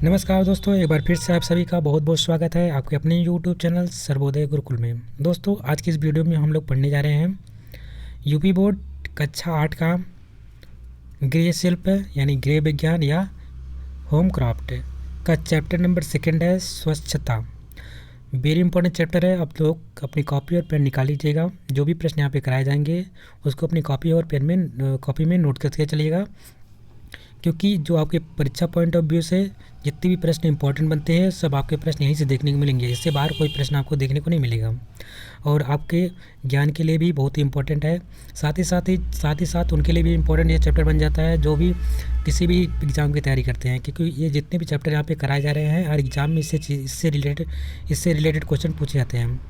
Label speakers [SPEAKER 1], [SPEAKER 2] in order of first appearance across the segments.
[SPEAKER 1] नमस्कार दोस्तों, एक बार फिर से आप सभी का बहुत बहुत स्वागत है आपके अपने यूट्यूब चैनल सर्वोदय गुरुकुल में। दोस्तों, आज की इस वीडियो में हम लोग पढ़ने जा रहे हैं यूपी बोर्ड कक्षा 8 का गृह शिल्प यानी गृह विज्ञान या होम क्राफ्ट का चैप्टर नंबर 2 है स्वच्छता। वेरी इंपॉर्टेंट चैप्टर है। आप लोग अपनी कॉपी और पेन निकाल लीजिएगा। जो भी प्रश्न यहाँ पे कराए जाएंगे उसको अपनी कॉपी और पेन में कॉपी में नोट करके चलिएगा, क्योंकि जो आपके परीक्षा पॉइंट ऑफ व्यू से जितने भी प्रश्न इंपॉर्टेंट बनते हैं सब आपके प्रश्न यहीं से देखने को मिलेंगे। इससे बाहर कोई प्रश्न आपको देखने को नहीं मिलेगा और आपके ज्ञान के लिए भी बहुत ही इंपॉर्टेंट है। साथ ही साथ उनके लिए भी इंपॉर्टेंट ये चैप्टर बन जाता है जो भी किसी भी एग्ज़ाम की तैयारी करते हैं, क्योंकि ये जितने भी चैप्टर यहाँ पे कराए जा रहे हैं हर एग्ज़ाम में इससे रिलेटेड क्वेश्चन पूछे जाते हैं।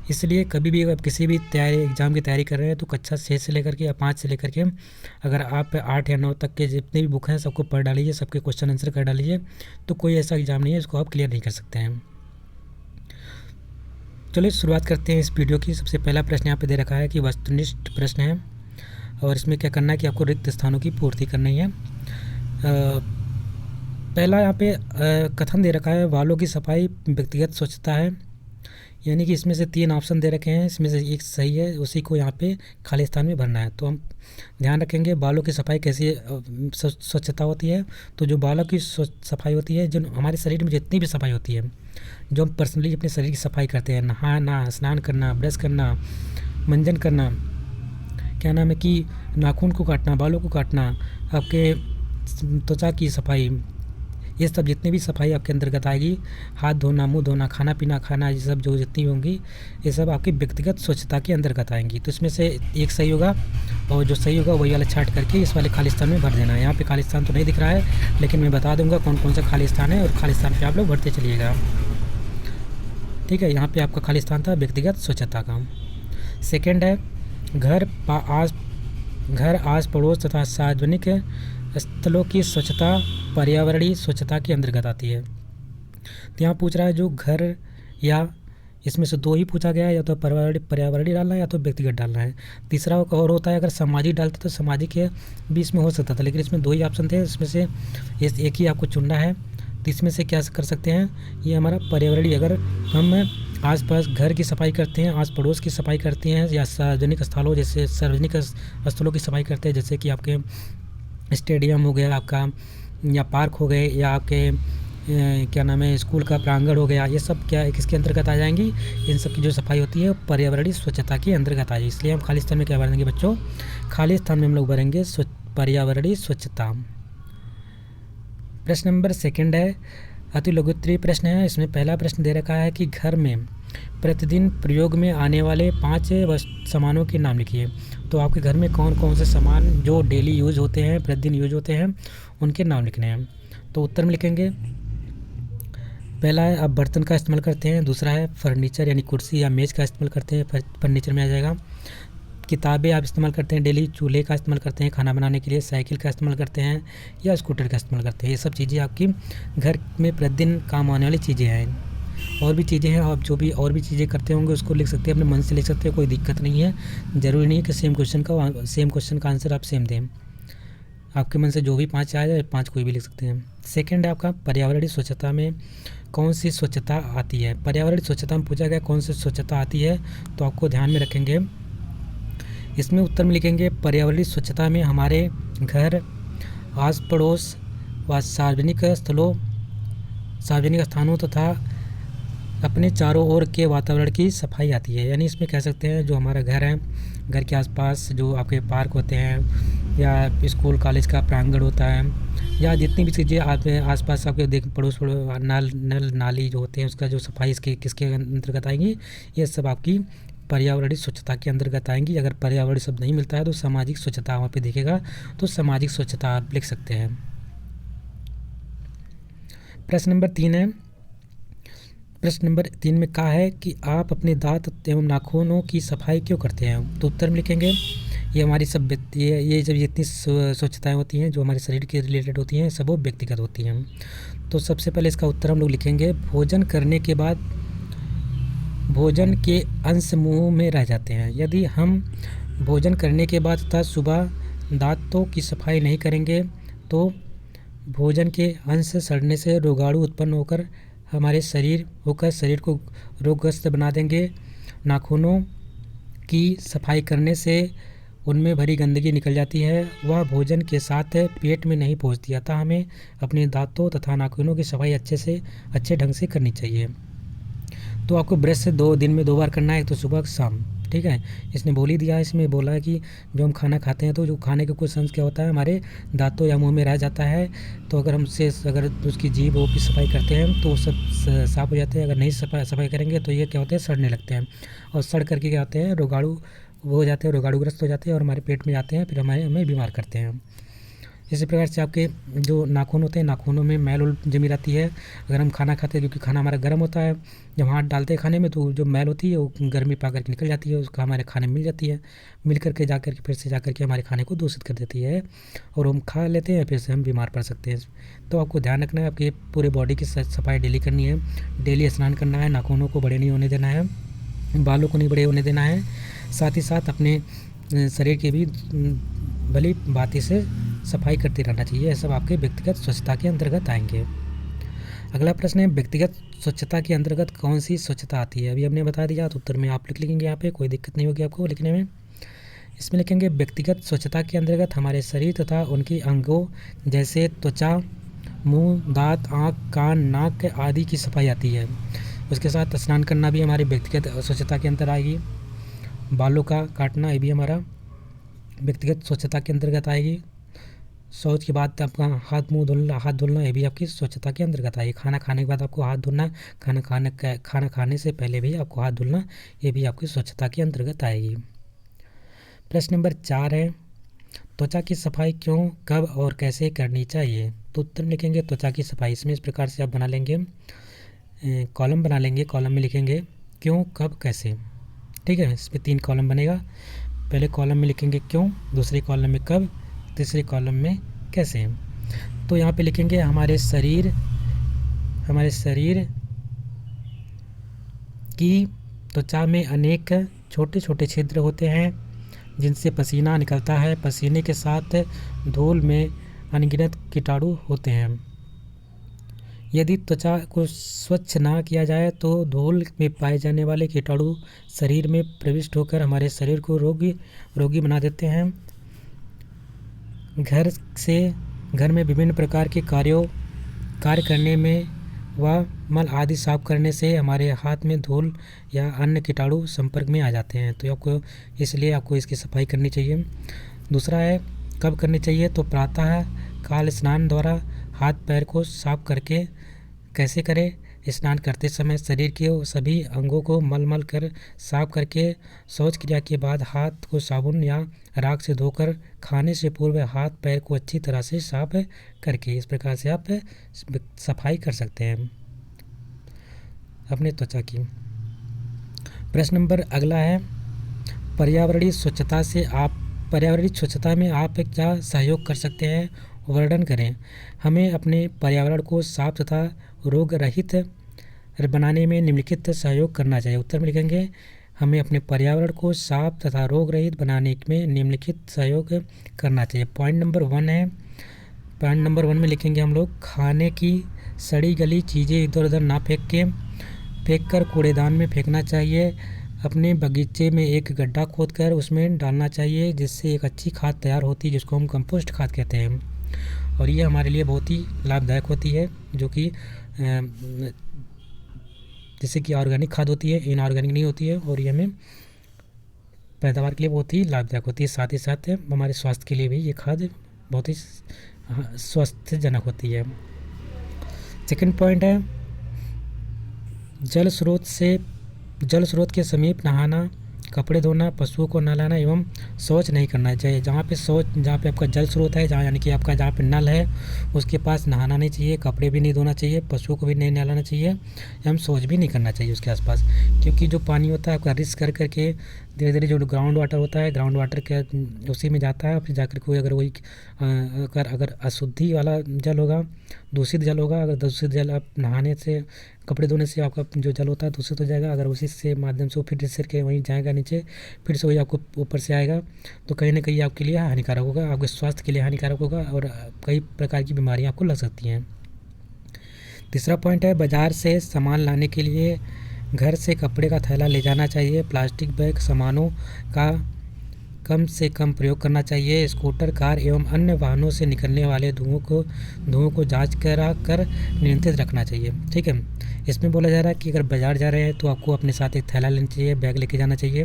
[SPEAKER 1] इसलिए कभी भी आप किसी भी एग्ज़ाम की तैयारी कर रहे हैं तो कक्षा 6 से लेकर के या 5 से लेकर के अगर आप 8 या 9 तक के जितने भी बुक हैं सबको पढ़ डालिए, सबके क्वेश्चन आंसर कर डालिए, तो कोई ऐसा एग्ज़ाम नहीं है जिसको आप क्लियर नहीं कर सकते हैं। चलिए शुरुआत करते हैं इस वीडियो की। सबसे पहला प्रश्न यहाँ पे दे रखा है कि वस्तुनिष्ठ प्रश्न है और इसमें क्या करना है कि आपको रिक्त स्थानों की पूर्ति करनी है। पहला यहाँ पे कथन दे रखा है वालों की सफाई व्यक्तिगत स्वच्छता है, यानी कि इसमें से 3 ऑप्शन दे रखे हैं, इसमें से एक सही है, उसी को यहाँ पे खाली स्थान में भरना है। तो हम ध्यान रखेंगे बालों की सफाई कैसी स्वच्छता होती है। तो जो बालों की सफाई होती है, जो हमारे शरीर में जितनी भी सफाई होती है, जो हम पर्सनली अपने शरीर की सफाई करते हैं, नहाना, स्नान करना, ब्रश करना, मंजन करना, क्या नाम है कि नाखून को काटना, बालों को काटना, आपके त्वचा की सफाई, ये सब जितनी भी सफाई आपके अंतर्गत आएगी, हाथ धोना, मुंह धोना, खाना पीना खाना, ये सब जो जितनी होंगी ये सब आपकी व्यक्तिगत स्वच्छता के अंतर्गत आएंगी। तो इसमें से एक सही होगा और जो सही होगा वही वाला छाट करके इस वाले खाली स्थान में भर देना है। यहाँ पे खाली स्थान तो नहीं दिख रहा है, लेकिन मैं बता दूंगा कौन कौन सा खाली स्थान है और खाली स्थान पर आप लोग भरते चलिएगा। ठीक है, यहाँ पर आपका खाली स्थान था व्यक्तिगत स्वच्छता का। सेकेंड है घर आस पड़ोस तथा सार्वजनिक स्थलों की स्वच्छता पर्यावरणीय स्वच्छता के अंतर्गत आती है। तो यहाँ पूछ रहा है जो घर, या इसमें से 2 ही पूछा गया है, या तो पर्यावरणीय डालना है या तो व्यक्तिगत डालना है। तीसरा और होता है अगर सामाजिक डालते तो सामाजिक के भी इसमें हो सकता था, लेकिन इसमें 2 ही ऑप्शन थे, इसमें से एक ही आपको चुनना है। तो इसमें से क्या कर सकते हैं, ये हमारा पर्यावरणीय, अगर हम आसपास घर की सफाई करते हैं, आस पड़ोस की सफाई करते हैं, या सार्वजनिक स्थलों जैसे सार्वजनिक स्थलों की सफाई करते हैं, जैसे कि आपके स्टेडियम हो गया आपका, या पार्क हो गए, या आपके क्या नाम है स्कूल का प्रांगण हो गया, ये सब क्या किसके अंतर्गत आ जाएंगी, इन सब की जो सफाई होती है पर्यावरणीय स्वच्छता के अंतर्गत आ जाएगी। इसलिए हम खाली स्थान में क्या भरेंगे बच्चों, खाली स्थान में हम लोग भरेंगे पर्यावरणीय स्वच्छता। प्रश्न नंबर 2 है अति लघुत्तरीय प्रश्न है। इसमें पहला प्रश्न दे रखा है कि घर में प्रतिदिन प्रयोग में आने वाले 5 सामानों के नाम लिखिए। तो आपके घर में कौन कौन से सामान जो डेली यूज़ होते हैं, प्रतिदिन यूज होते हैं, उनके नाम लिखने हैं। तो उत्तर में लिखेंगे, पहला है आप बर्तन का इस्तेमाल करते हैं, दूसरा है फर्नीचर यानी कुर्सी या मेज़ का इस्तेमाल करते हैं, फर्नीचर में आ जाएगा। किताबें आप इस्तेमाल करते हैं डेली, चूल्हे का इस्तेमाल करते हैं खाना बनाने के लिए, साइकिल का इस्तेमाल करते हैं या स्कूटर का इस्तेमाल करते हैं। ये सब चीज़ें आपकी घर में प्रतिदिन काम आने वाली चीज़ें हैं। और भी चीज़ें हैं, आप जो भी और भी चीज़ें करते होंगे उसको लिख सकते हैं, अपने मन से लिख सकते हैं, कोई दिक्कत नहीं है। ज़रूरी नहीं है कि सेम क्वेश्चन का आंसर आप सेम दें। आपके मन से जो भी 5 आ जाए 5 कोई भी लिख सकते हैं। सेकंड है आपका पर्यावरणीय स्वच्छता में कौन सी स्वच्छता आती है। पर्यावरणीय स्वच्छता में पूछा गया कौन सी स्वच्छता आती है, तो आपको ध्यान में रखेंगे, इसमें उत्तर में लिखेंगे पर्यावरणीय स्वच्छता में हमारे घर, आस पड़ोस व सार्वजनिक स्थानों तथा अपने चारों ओर के वातावरण की सफाई आती है। यानी इसमें कह सकते हैं जो हमारा घर है, घर के आसपास जो आपके पार्क होते हैं या स्कूल कॉलेज का प्रांगण होता है, या जितनी भी चीज़ें आसपास आपके पड़ोस नल नाली जो होते हैं उसका जो सफाई इसके किसके अंतर्गत आएंगी, ये सब आपकी पर्यावरणीय स्वच्छता के अंतर्गत आएंगी। अगर पर्यावरणीय शब्द नहीं मिलता है तो सामाजिक स्वच्छता वहाँ पे दिखेगा, तो सामाजिक स्वच्छता आप लिख सकते हैं। प्रश्न नंबर 3 है। प्रश्न नंबर 3 में कहा है कि आप अपने दांत एवं नाखूनों की सफाई क्यों करते हैं। तो उत्तर में लिखेंगे ये हमारी सब ये जब जितनी स्वच्छताएँ होती हैं जो हमारे शरीर के रिलेटेड होती हैं सब वो व्यक्तिगत होती हैं। तो सबसे पहले इसका उत्तर हम लोग लिखेंगे, भोजन करने के बाद भोजन के अंश मुंह में रह जाते हैं। यदि हम भोजन करने के बाद तथा सुबह दांतों की सफाई नहीं करेंगे तो भोजन के अंश सड़ने से रोगाणु उत्पन्न होकर शरीर को रोगग्रस्त बना देंगे। नाखूनों की सफाई करने से उनमें भरी गंदगी निकल जाती है, वह भोजन के साथ पेट में नहीं पहुंचती। अतः हमें अपने दांतों तथा नाखूनों की सफाई अच्छे ढंग से करनी चाहिए। तो आपको ब्रश से 2 दिन में 2 बार करना है, तो सुबह शाम, ठीक है। इसने बोल ही दिया, इसमें बोला है कि जो हम खाना खाते हैं तो जो खाने के कुछ अंश क्या होता है हमारे दांतों या मुंह में रह जाता है, तो अगर उसकी जीभ वो की सफाई करते हैं तो सब साफ़ हो जाते हैं। अगर नहीं सफाई करेंगे तो ये क्या होते हैं, सड़ने लगते हैं, और सड़ करके क्या होते हैं, रोगाणु वो हो जाते हैं, रोगाणुग्रस्त हो जाते हैं और हमारे पेट में जाते हैं, फिर हमें बीमार करते हैं। इसी प्रकार से आपके जो नाखून होते हैं, नाखूनों में मैल उल जमी रहती है। अगर हम खाना खाते हैं, क्योंकि खाना हमारा गर्म होता है, जब हाथ डालते हैं खाने में तो जो मैल होती है वो गर्मी पा करके निकल जाती है, उसका हमारे खाने में मिल जाती है, मिल करके फिर से जा करके हमारे खाने को दूषित कर देती है और हम खा लेते हैं, फिर से हम बीमार पड़ सकते हैं। तो आपको ध्यान रखना है, आपकी पूरे बॉडी की सफाई डेली करनी है, डेली स्नान करना है, नाखूनों को बड़े नहीं होने देना है, बालों को नहीं बड़े होने देना है, साथ ही साथ अपने शरीर की भी भली बातें से सफाई करते रहना चाहिए। यह सब आपके व्यक्तिगत स्वच्छता के अंतर्गत आएंगे। अगला प्रश्न है, व्यक्तिगत स्वच्छता के अंतर्गत कौन सी स्वच्छता आती है? अभी हमने बता दिया, तो उत्तर में आप लिख लेंगे, यहाँ पे कोई दिक्कत नहीं होगी आपको लिखने में। इसमें लिखेंगे व्यक्तिगत स्वच्छता के अंतर्गत हमारे शरीर तथा उनके अंगों जैसे त्वचा, मुंह, दांत, आँख, कान, नाक आदि की सफाई आती है। उसके साथ स्नान करना भी हमारी व्यक्तिगत स्वच्छता के अंतर आएगी। बालों का काटना ये भी हमारा व्यक्तिगत स्वच्छता के अंतर्गत आएगी। शौच के बाद आपका हाथ धुलना ये भी आपकी स्वच्छता के अंतर्गत आएगी। खाना खाने के बाद आपको हाथ धुलना, खाना खाने से पहले भी आपको हाथ धुलना, ये भी आपकी स्वच्छता के अंतर्गत आएगी। प्रश्न नंबर 4 है, त्वचा की सफाई क्यों, कब और कैसे करनी चाहिए? तो उत्तर में लिखेंगे त्वचा की सफाई, इसमें इस प्रकार से आप बना लेंगे, कॉलम बना लेंगे, कॉलम में लिखेंगे क्यों, कब, कैसे, ठीक है। इसमें 3 कॉलम बनेगा। पहले कॉलम में लिखेंगे क्यों, दूसरे कॉलम में कब, तीसरे कॉलम में कैसे। तो यहाँ पे लिखेंगे हमारे शरीर की त्वचा में अनेक छोटे छोटे छिद्र होते हैं जिनसे पसीना निकलता है। पसीने के साथ धूल में अनगिनत कीटाणु होते हैं। यदि त्वचा को स्वच्छ ना किया जाए तो धूल में पाए जाने वाले कीटाणु शरीर में प्रविष्ट होकर हमारे शरीर को रोगी बना देते हैं। घर में विभिन्न प्रकार के कार्य करने में व मल आदि साफ करने से हमारे हाथ में धूल या अन्य कीटाणु संपर्क में आ जाते हैं, तो इसलिए आपको इसकी सफाई करनी चाहिए। दूसरा है कब करनी चाहिए, तो प्रातः काल स्नान द्वारा हाथ पैर को साफ करके। कैसे करें? स्नान करते समय शरीर के सभी अंगों को मल कर साफ करके शौच क्रिया के बाद हाथ को साबुन या राख से धोकर खाने से पूर्व हाथ पैर को अच्छी तरह से साफ करके, इस प्रकार से आप सफाई कर सकते हैं अपने त्वचा की। प्रश्न नंबर अगला है, पर्यावरणीय स्वच्छता में आप क्या सहयोग कर सकते हैं, वर्णन करें। हमें अपने पर्यावरण को साफ तथा रोग रहित बनाने में निम्नलिखित सहयोग करना चाहिए। उत्तर में लिखेंगे हमें अपने पर्यावरण को साफ तथा रोग रहित बनाने में निम्नलिखित सहयोग करना चाहिए। पॉइंट नंबर 1 है, पॉइंट नंबर 1 में लिखेंगे हम लोग खाने की सड़ी गली चीज़ें इधर उधर ना फेंक कर कूड़ेदान में फेंकना चाहिए। अपने बगीचे में एक गड्ढा खोदकर उसमें डालना चाहिए, जिससे एक अच्छी खाद तैयार होती है, जिसको हम कंपोस्ट खाद कहते हैं, और ये हमारे लिए बहुत ही लाभदायक होती है, जो कि जैसे कि ऑर्गेनिक खाद होती है, इनऑर्गेनिक नहीं होती है, और ये हमें पैदावार के लिए बहुत ही लाभदायक होती है। साथ ही साथ हमारे स्वास्थ्य के लिए भी ये खाद बहुत ही स्वस्थजनक होती है। सेकंड पॉइंट है, जल स्रोत के समीप नहाना, कपड़े धोना, पशुओं को नहलाना एवं शौच नहीं करना चाहिए। जहाँ पे आपका जल स्रोत है, यानी कि आपका जहाँ पे नल है उसके पास नहाना नहीं चाहिए, कपड़े भी नहीं धोना चाहिए, पशुओं को भी नहीं नहलाना चाहिए एवं शौच भी नहीं करना चाहिए उसके आसपास, क्योंकि जो पानी होता है आपका रिस कर करके धीरे धीरे जो ग्राउंड वाटर होता है, ग्राउंड वाटर के उसी में जाता है, फिर जाकर कोई अगर अशुद्धि वाला जल होगा दूषित जल होगा। अगर दूषित जल आप नहाने से, कपड़े धोने से आपका जो जल होता है दूषित हो जाएगा। अगर उसी से माध्यम से वो फिर रिसर के वहीं जाएगा नीचे, फिर से वही आपको ऊपर से आएगा, तो कहीं ना कहीं आपके लिए हानिकारक होगा, आपके स्वास्थ्य के लिए हानिकारक होगा और कई प्रकार की बीमारियाँ आपको लग सकती हैं। तीसरा पॉइंट है, बाज़ार से सामान लाने के लिए घर से कपड़े का थैला ले जाना चाहिए। प्लास्टिक बैग सामानों का कम से कम प्रयोग करना चाहिए। स्कूटर, कार एवं अन्य वाहनों से निकलने वाले धुओं को जांच करा कर नियंत्रित रखना चाहिए। ठीक है, इसमें बोला जा रहा है कि अगर बाज़ार जा रहे हैं तो आपको अपने साथ एक थैला लेना चाहिए, बैग लेके जाना चाहिए।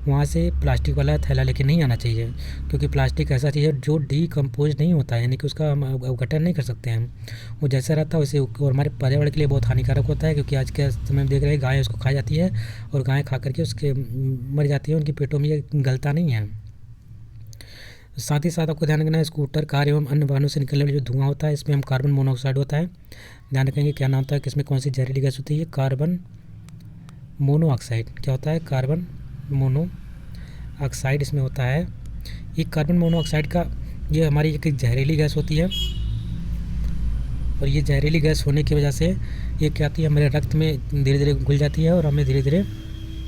[SPEAKER 1] वहाँ से प्लास्टिक वाला थैला लेके नहीं आना चाहिए, क्योंकि प्लास्टिक ऐसा चीज़ है जो डीकम्पोज नहीं होता है, यानी कि उसका हम अपघटन नहीं कर सकते हैं। वो जैसा रहता है वैसे, और हमारे पर्यावरण के लिए बहुत हानिकारक होता है, क्योंकि आज के समय में देख रहे हैं गाय उसको खा जाती है और गाय खा करके उसके मर जाती है, उनकी पेटों में ये गलता नहीं है। साथ ही साथ आपको ध्यान रखना है, स्कूटर, कार एवं अन्य वाहनों से निकलने वाला जो धुआं होता है इसमें हम कार्बन मोनोऑक्साइड होता है। ध्यान रखेंगे क्या नाम होता है, किसमें कौन सी जहरीली गैस होती है, कार्बन मोनोऑक्साइड। क्या होता है, कार्बन मोनोऑक्साइड इसमें होता है। ये कार्बन मोनोऑक्साइड का, ये हमारी एक जहरीली गैस होती है, और ये जहरीली गैस होने की वजह से ये क्या आती है, हमारे रक्त में धीरे धीरे घुल जाती है और हमें धीरे धीरे,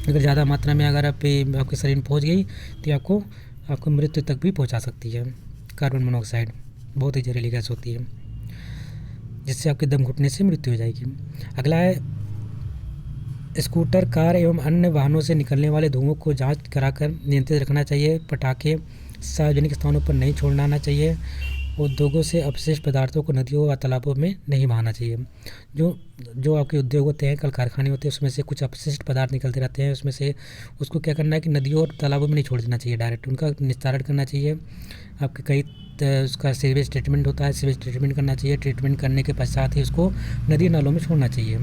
[SPEAKER 1] अगर ज़्यादा मात्रा में अगर आपके शरीर में पहुँच गई तो आपको मृत्यु तक भी पहुंचा सकती है। कार्बन मोनोऑक्साइड बहुत ही जहरीली गैस होती है, जिससे आपके दम घुटने से मृत्यु हो जाएगी। अगला है, स्कूटर, कार एवं अन्य वाहनों से निकलने वाले धुओं को जांच कराकर नियंत्रित रखना चाहिए। पटाखे सार्वजनिक स्थानों पर नहीं छोड़ना आना चाहिए। उद्योगों से अपशिष्ट पदार्थों को नदियों व तालाबों में नहीं बहाना चाहिए। जो आपके उद्योग होते हैं, कल कारखाने होते हैं, उसमें से कुछ अपशिष्ट पदार्थ निकलते रहते हैं, उसमें से उसको क्या करना है कि नदियों और तालाबों में नहीं छोड़ देना चाहिए, डायरेक्ट उनका निस्तारण करना चाहिए। आपके उसका सीवेज ट्रीटमेंट होता है, सीवेज ट्रीटमेंट करना चाहिए। ट्रीटमेंट करने के पश्चात ही उसको नदी नालों में छोड़ना चाहिए।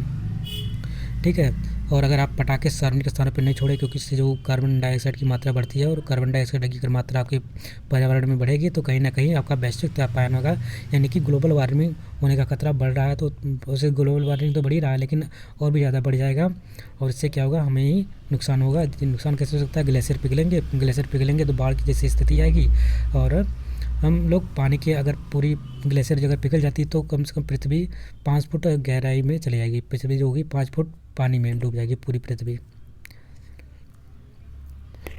[SPEAKER 1] ठीक है, और अगर आप पटाखे सार्वजनिक स्थानों पर नहीं छोड़े, क्योंकि इससे जो कार्बन डाइऑक्साइड की मात्रा बढ़ती है और कार्बन डाइऑक्साइड की अगर मात्रा आपके पर्यावरण में बढ़ेगी तो कहीं ना कहीं आपका वैश्विक तापमान होगा, यानी कि ग्लोबल वार्मिंग होने का खतरा बढ़ रहा है। तो उसे ग्लोबल वार्मिंग तो बढ़ ही रहा है, लेकिन और भी ज़्यादा बढ़ जाएगा, और इससे क्या होगा, हमें ही नुकसान होगा। नुकसान कैसे हो सकता है, ग्लेशियर पिघलेंगे तो बाढ़ की जैसी स्थिति आएगी, और हम लोग पानी के, अगर पूरी ग्लेशियर अगर पिघल जाती तो कम से कम पृथ्वी 5 फुट गहराई में चली जाएगी। पृथ्वी जो होगी 5 फुट पानी में डूब जाएगी पूरी पृथ्वी।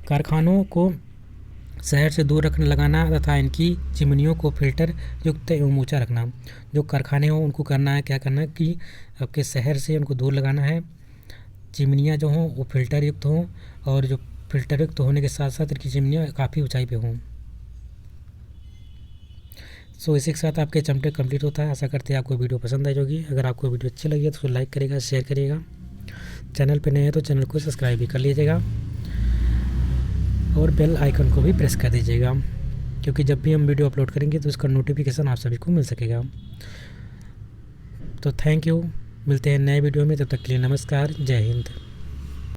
[SPEAKER 1] कारखानों को शहर से दूर लगाना तथा इनकी चिमनियों को फिल्टर युक्त एवं ऊंचा रखना। जो कारखाने हों उनको करना है, क्या करना है कि आपके शहर से उनको दूर लगाना है। चिमनियाँ जो हों वो फिल्टर युक्त हों, और जो फिल्टर युक्त होने के साथ साथ इनकी चिमनियाँ काफ़ी ऊंचाई पे हों। सो इसी के साथ आपके चैप्टर कंप्लीट होता है। आशा करते हैं आपको वीडियो पसंद आई होगी। अगर आपको वीडियो अच्छी लगी है तो लाइक करिएगा, शेयर करिएगा। चैनल पे नए हैं तो चैनल को सब्सक्राइब भी कर लीजिएगा, और बेल आइकन को भी प्रेस कर दीजिएगा, क्योंकि जब भी हम वीडियो अपलोड करेंगे तो उसका नोटिफिकेशन आप सभी को मिल सकेगा। तो थैंक यू, मिलते हैं नए वीडियो में, तब तक के लिए नमस्कार, जय हिंद।